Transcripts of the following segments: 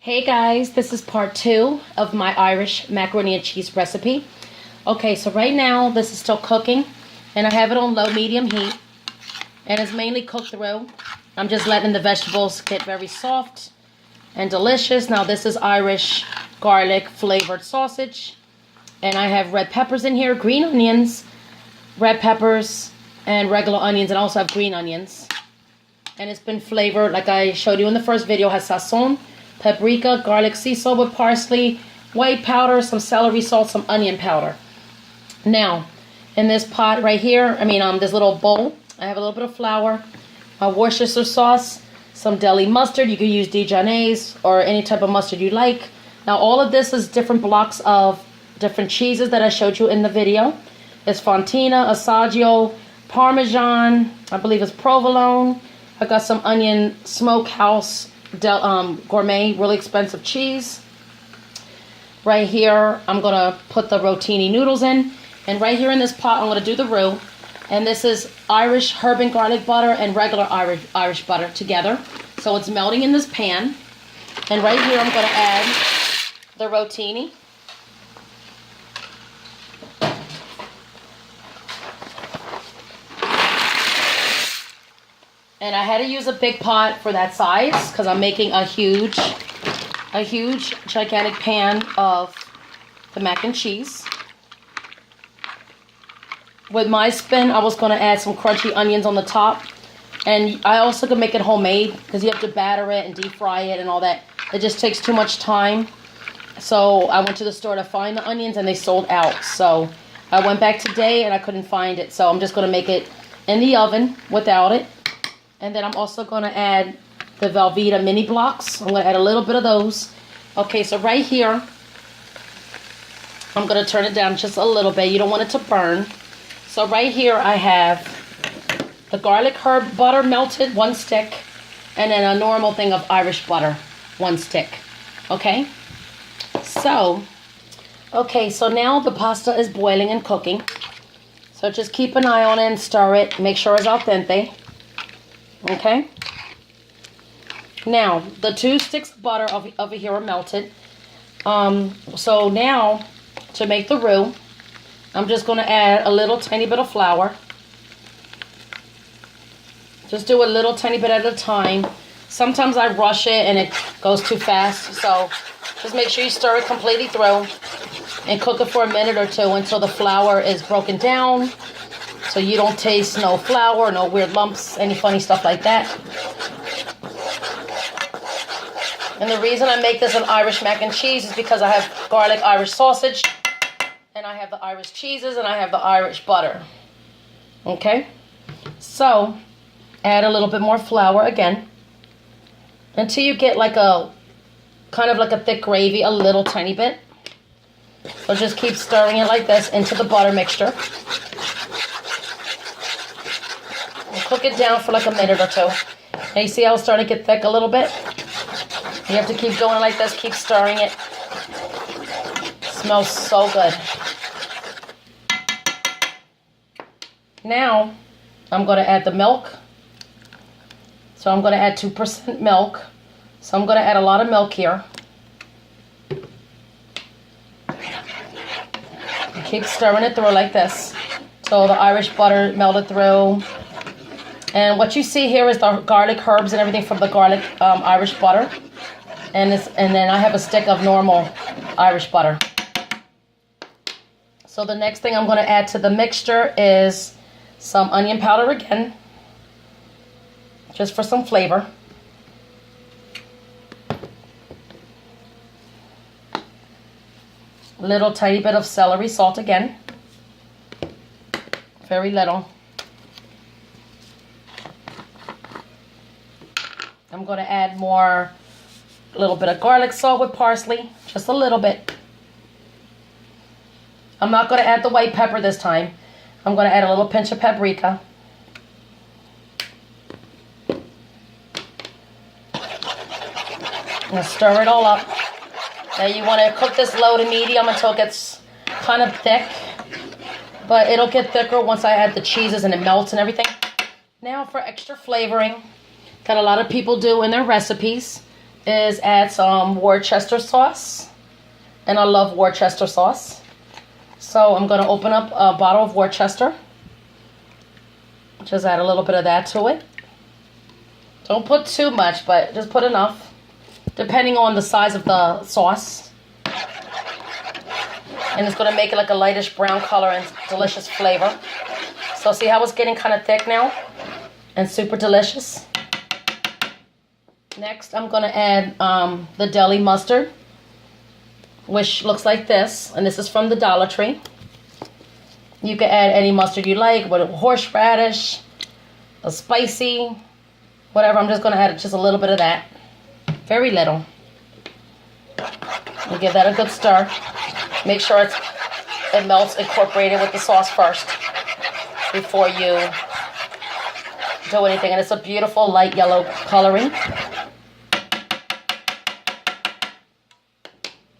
Hey guys, this is part 2 of my Irish macaroni and cheese recipe. Okay, so right now this is still cooking and I have it on low medium heat and it's mainly cooked through. I'm just letting the vegetables get very soft and delicious. Now this is Irish garlic flavored sausage and I have red peppers in here, green onions, red peppers, and regular onions, and I also have green onions. And it's been flavored like I showed you in the first video. It has sazon, paprika, garlic sea salt with parsley, white powder, some celery salt, some onion powder. Now, in this pot right here, this little bowl, I have a little bit of flour, my Worcestershire sauce, some deli mustard. You could use Dijonnaise or any type of mustard you like. Now, all of this is different blocks of different cheeses that I showed you in the video. It's Fontina, Assaggio, Parmesan, I believe it's provolone. I got some onion smokehouse gourmet, really expensive cheese. Right here, I'm going to put the rotini noodles in. And right here in this pot, I'm going to do the roux. And this is Irish herb and garlic butter and regular Irish butter together. So it's melting in this pan. And right here, I'm going to add the rotini. And I had to use a big pot for that size because I'm making a huge, gigantic pan of the mac and cheese. With my spin, I was going to add some crunchy onions on the top. And I also could make it homemade because you have to batter it and deep fry it and all that. It just takes too much time. So I went to the store to find the onions and they sold out. So I went back today and I couldn't find it. So I'm just going to make it in the oven without it. And then I'm also going to add the Velveeta mini blocks. I'm going to add a little bit of those. Okay, so right here, I'm going to turn it down just a little bit. You don't want it to burn. So right here I have the garlic herb butter melted, 1 stick. And then a normal thing of Irish butter, 1 stick. Okay? So now the pasta is boiling and cooking. So just keep an eye on it and stir it. Make sure it's al dente. Okay, now the 2 sticks of butter over here are melted. So now to make the roux, I'm just going to add a little tiny bit of flour. Just do a little tiny bit at a time. Sometimes I rush it and it goes too fast, so just make sure you stir it completely through and cook it for a minute or 2 until the flour is broken down. So you don't taste no flour, no weird lumps, any funny stuff like that. And the reason I make this an Irish mac and cheese is because I have garlic Irish sausage, and I have the Irish cheeses, and I have the Irish butter. Okay? So, add a little bit more flour again, until you get like kind of like a thick gravy, a little tiny bit. So just keep stirring it like this into the butter mixture. Cook it down for like a minute or 2. Now you see how it's starting to get thick a little bit? You have to keep going like this, keep stirring it. It smells so good. Now, I'm going to add the milk. So I'm going to add 2% milk. So I'm going to add a lot of milk here. Keep stirring it through like this. So the Irish butter melted through. And what you see here is the garlic herbs and everything from the garlic Irish butter. And then I have a stick of normal Irish butter. So the next thing I'm going to add to the mixture is some onion powder again. Just for some flavor. Little tiny bit of celery salt again. Very little. I'm going to add a little bit of garlic salt with parsley, just a little bit. I'm not going to add the white pepper this time. I'm going to add a little pinch of paprika. I'm going to stir it all up. Now you want to cook this low to medium until it gets kind of thick. But it'll get thicker once I add the cheeses and it melts and everything. Now for extra flavoring, that a lot of people do in their recipes, is add some Worcester sauce. And I love Worcester sauce. So I'm going to open up a bottle of Worcester. Just add a little bit of that to it. Don't put too much, but just put enough, depending on the size of the sauce. And it's going to make it like a lightish brown color and delicious flavor. So see how it's getting kind of thick now? And super delicious. Next, I'm going to add the deli mustard, which looks like this. And this is from the Dollar Tree. You can add any mustard you like, with horseradish, a spicy, whatever. I'm just going to add just a little bit of that. Very little. And give that a good stir. Make sure it melts, incorporated with the sauce first before you do anything. And it's a beautiful light yellow coloring.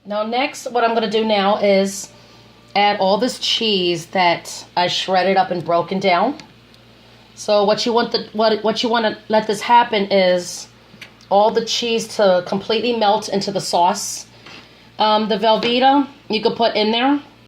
Now next, what I'm going to do now is add all this cheese that I shredded up and broken down. So what you want to let this happen is all the cheese to completely melt into the sauce. The Velveeta you could put in there